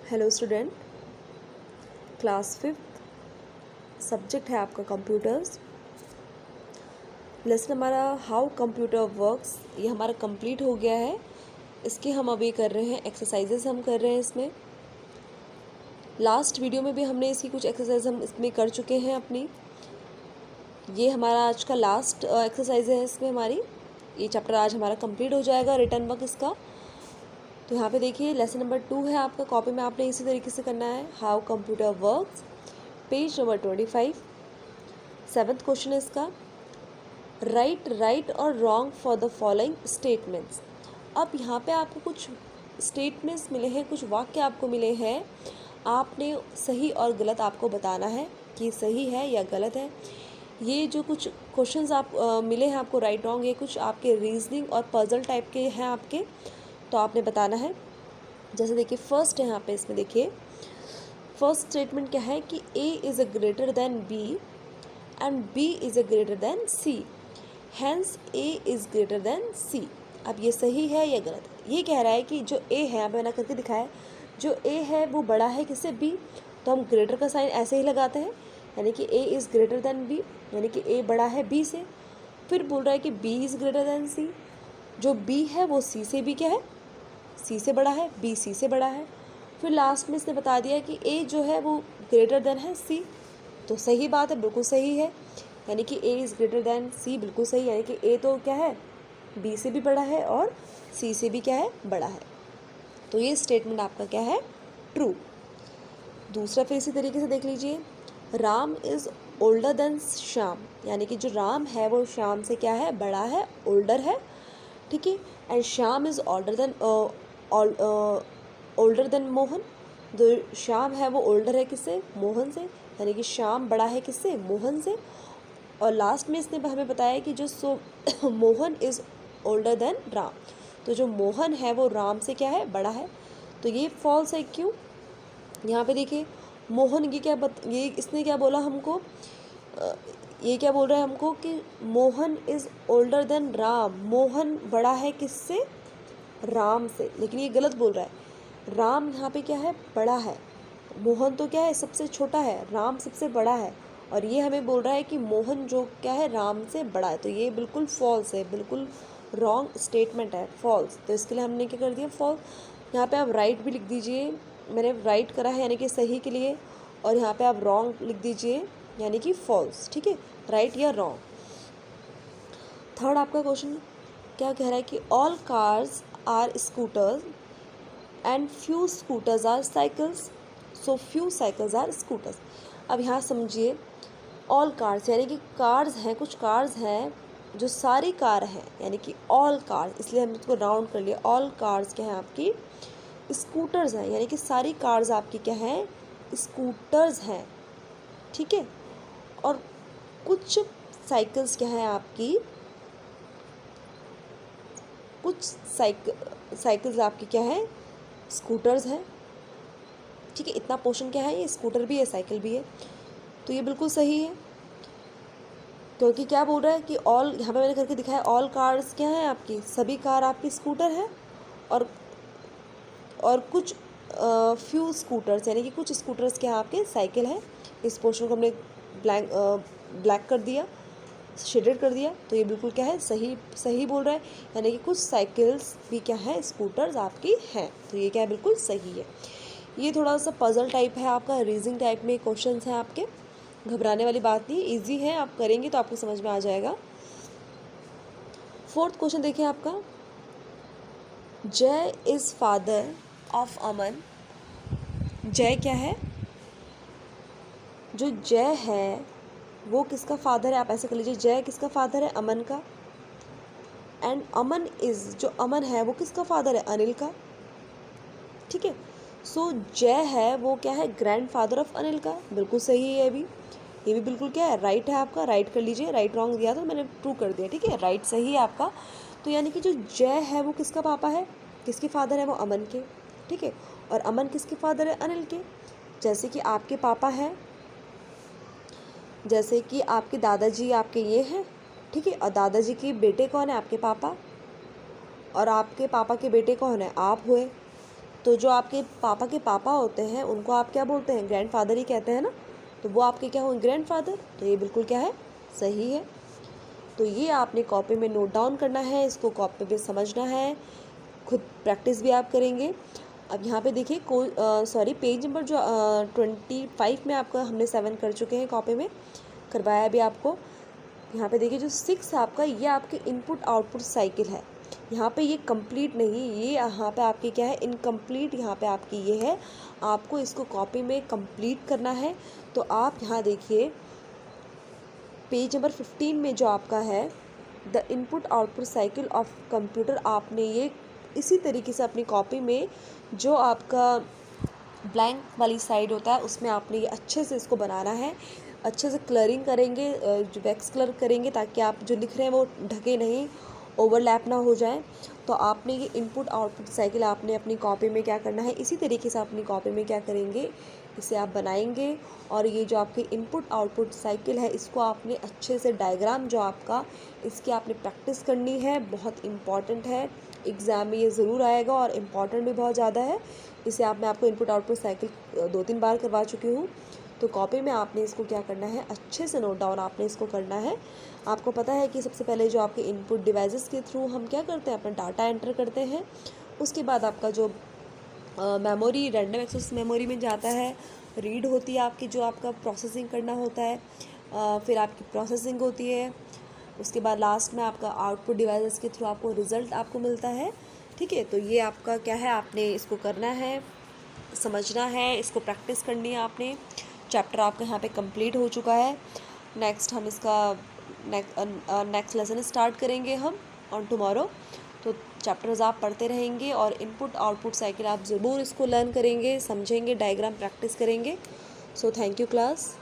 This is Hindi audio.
Hello student, class fifth, subject है आपका कंप्यूटर्स। लेसन हमारा हाउ कंप्यूटर वर्क्स ये हमारा कंप्लीट हो गया है। इसके हम अभी कर रहे हैं एक्सरसाइजेस हम कर रहे हैं इसमें। लास्ट वीडियो में भी हमने इसकी कुछ एक्सरसाइज हम इसमें कर चुके हैं अपनी। ये हमारा आज का लास्ट एक्सरसाइज है इसमें हमारी। ये चैप्टर आज हमारा कंप्लीट हो जाएगा रिटर्न वर्क इसका। तो यहाँ पे देखिए लेसन नंबर 2 है आपका, कॉपी में आपने इसी तरीके से करना है। How computer works, page number 25। 7th question है इसका, राइट और wrong for the following statements. अब यहाँ पे आपको कुछ स्टेटमेंट्स मिले हैं, कुछ वाक्य आपको मिले हैं। आपने सही और गलत आपको बताना है कि सही है या गलत है। ये जो कुछ क्वेश्चंस आप मिले हैं आपको राइट रॉन्ग, ये कुछ आपके रीजनिंग और पजल टाइप के हैं आपके, तो आपने बताना है। जैसे देखिए फर्स्ट है यहाँ पे, इसमें देखिए फर्स्ट स्टेटमेंट क्या है कि A is a greater than B and B is a greater than C, hence A is greater than C। अब ये सही है या गलत है? ये कह रहा है कि जो A है, यहाँ पे मैंने करके दिखाया, जो A है वो बड़ा है किससे? B। तो हम ग्रेटर का साइन ऐसे ही लगाते हैं, यानी कि A is greater than B, यानी कि A बड़ा है B से। फिर बोल रहा है कि B is greater than C, जो B है वो C से भी क्या है? C से बड़ा है, B C से बड़ा है। फिर लास्ट में इसने बता दिया कि A जो है वो ग्रेटर देन है C, तो सही बात है, बिल्कुल सही है, यानी कि A is greater than C, बिल्कुल सही, यानी कि A तो क्या है? B से भी बड़ा है और C से भी क्या है? बड़ा है। तो ये स्टेटमेंट आपका क्या है? ट्रू। दूसरा फिर इसी तरीके से देख लीजिए, Ram is older than Shyam, यानी कि जो राम है वो श्याम से क्या है? बड़ा है, ओल्डर है, ठीक है। And Shyam is older than Mohan, जो श्याम है वो ओल्डर है किससे? मोहन से, यानी कि श्याम बड़ा है किससे? मोहन से। और लास्ट में इसने हमें बताया कि जो Mohan is older than Ram, तो जो मोहन है वो राम से क्या है? बड़ा है। तो ये फॉल्स है, क्यों? यहाँ पे देखिए मोहन ये इसने क्या बोला हमको? ये क्या बोल रहा है हमको कि Mohan is older than Ram, Mohan बड़ा है किससे? राम से। लेकिन ये गलत बोल रहा है, राम यहाँ पे क्या है? बड़ा है, मोहन तो क्या है? सबसे छोटा है, राम सबसे बड़ा है। और ये हमें बोल रहा है कि मोहन जो क्या है? राम से बड़ा है। तो ये बिल्कुल फॉल्स है, बिल्कुल रॉन्ग स्टेटमेंट है, फॉल्स। तो इसके लिए हमने क्या कर दिया? फॉल्स। यहाँ पे आप राइट भी लिख दीजिए, मैंने राइट करा है यानी कि सही के लिए, और यहाँ पे आप रॉन्ग लिख दीजिए यानी कि फॉल्स, ठीक है, राइट या रॉन्ग। थर्ड आपका क्वेश्चन क्या कह रहा है कि all cars are scooters and few scooters are cycles, so few cycles are scooters. अब यहाँ समझिए, ऑल कार्स यानी कि कार्स हैं, कुछ कार्स हैं जो सारी कार हैं, यानी कि ऑल कार्स, इसलिए हमने इसको राउंड कर लिया। ऑल कार्स क्या हैं आपकी? स्कूटर्स हैं, यानी कि सारी कार्स आपकी क्या हैं? स्कूटर्स हैं, ठीक है। और कुछ साइकिल्स क्या हैं आपकी? कुछ साइकिल्स आपकी क्या है? स्कूटर्स हैं, ठीक है। इतना पोर्शन क्या है? ये स्कूटर भी है, साइकिल भी है, तो ये बिल्कुल सही है। क्योंकि क्या बोल रहा है कि ऑल, यहाँ पे मैंने करके दिखाया, ऑल कार्स क्या है आपकी? सभी कार आपकी स्कूटर है। और कुछ फ्यू स्कूटर्स यानी कि कुछ स्कूटर्स क्या आपके? साइकिल है। इस पोर्शन को हमने ब्लैक कर दिया, शेडेड कर दिया, तो ये बिल्कुल क्या है? सही बोल रहा है, यानी कि कुछ साइकिल्स भी क्या है? स्कूटर्स आपकी हैं, तो ये क्या है? बिल्कुल सही है। ये थोड़ा सा पजल टाइप है आपका, रीजनिंग टाइप में क्वेश्चंस हैं आपके, घबराने वाली बात नहीं, इजी है, आप करेंगे तो आपको समझ में आ जाएगा। फोर्थ क्वेश्चन देखिए आपका, जय इज़ फादर ऑफ अमन। जय क्या है? जो जय है वो किसका फादर है? आप ऐसे कर लीजिए, जय किसका फादर है? अमन का। एंड अमन इज़, जो अमन है वो किसका फादर है? अनिल का, ठीक है। सो जय है वो क्या है? ग्रैंड फादर ऑफ अनिल का, बिल्कुल सही है। ये भी बिल्कुल क्या है? राइट है आपका, राइट कर लीजिए। राइट रॉन्ग दिया तो मैंने ट्रू कर दिया, ठीक है, राइट सही है आपका। तो यानी कि जो जय है वो किसका पापा है? किसके फादर है? वो अमन के, ठीक है। और अमन किसके फादर है? अनिल के। जैसे कि आपके पापा हैं, जैसे कि आपके दादाजी आपके ये हैं, ठीक है, और दादाजी के बेटे कौन है? आपके पापा। और आपके पापा के बेटे कौन है? आप हुए। तो जो आपके पापा के पापा होते हैं उनको आप क्या बोलते हैं, ग्रैंडफादर ही कहते हैं ना, तो वो आपके क्या होंगे, ग्रैंडफादर। तो ये बिल्कुल क्या है, सही है। तो ये आपने कॉपी में नोट डाउन करना है, इसको कॉपी पे समझना है, खुद प्रैक्टिस भी आप करेंगे। अब यहाँ पे देखिए पेज नंबर जो 25 में आपका हमने 7 कर चुके हैं, कॉपी में करवाया भी आपको। यहाँ पे देखिए जो 6 आपका, ये आपके इनपुट आउटपुट साइकिल है। यहाँ पे ये कंप्लीट नहीं, ये यहाँ पे आपकी क्या है, इनकम्प्लीट यहाँ पे आपकी ये है। आपको इसको कॉपी में कंप्लीट करना है। तो आप यहाँ देखिए पेज नंबर 15 में जो आपका है the input output cycle of computer, आपने ये इसी तरीके से अपनी कॉपी में जो आपका ब्लैंक वाली साइड होता है उसमें आपने ये अच्छे से इसको बनाना है। अच्छे से कलरिंग करेंगे, जो वैक्स कलर करेंगे, ताकि आप जो लिख रहे हैं वो ढके नहीं, ओवरलैप ना हो जाए। तो आपने ये इनपुट आउटपुट साइकिल आपने अपनी कॉपी में क्या करना है, इसी तरीके से अपनी कॉपी में क्या करेंगे, इसे आप बनाएंगे। और ये जो आपकी इनपुट आउटपुट साइकिल है, इसको आपने अच्छे से डायग्राम जो आपका, इसकी आपने प्रैक्टिस करनी है। बहुत इम्पॉर्टेंट है, एग्ज़ाम में ये ज़रूर आएगा और इम्पॉर्टेंट भी बहुत ज़्यादा है। इसे मैं आपको इनपुट आउटपुट साइकिल 2-3 बार करवा चुकी हूँ। तो कॉपी में आपने इसको क्या करना है, अच्छे से नोट डाउन आपने इसको करना है। आपको पता है कि सबसे पहले जो आपके इनपुट डिवाइसेस के थ्रू हम क्या करते हैं, अपना डाटा एंटर करते हैं। उसके बाद आपका जो मेमोरी, रैंडम एक्सेस मेमोरी में जाता है, रीड होती है आपकी, जो आपका प्रोसेसिंग करना होता है, फिर आपकी प्रोसेसिंग होती है। उसके बाद लास्ट में आपका आउटपुट डिवाइसेस के थ्रू आपको रिज़ल्ट आपको मिलता है। ठीक है, तो ये आपका क्या है, आपने इसको करना है, समझना है, इसको प्रैक्टिस करनी है आपने। चैप्टर आपका यहाँ पे कंप्लीट हो चुका है। नेक्स्ट हम इसका नेक्स्ट लेसन स्टार्ट करेंगे हम ऑन टुमारो। तो चैप्टर्स आप पढ़ते रहेंगे और इनपुट आउटपुट साइकिल आप ज़रूर इसको लर्न करेंगे, समझेंगे, डायग्राम प्रैक्टिस करेंगे। So thank you class.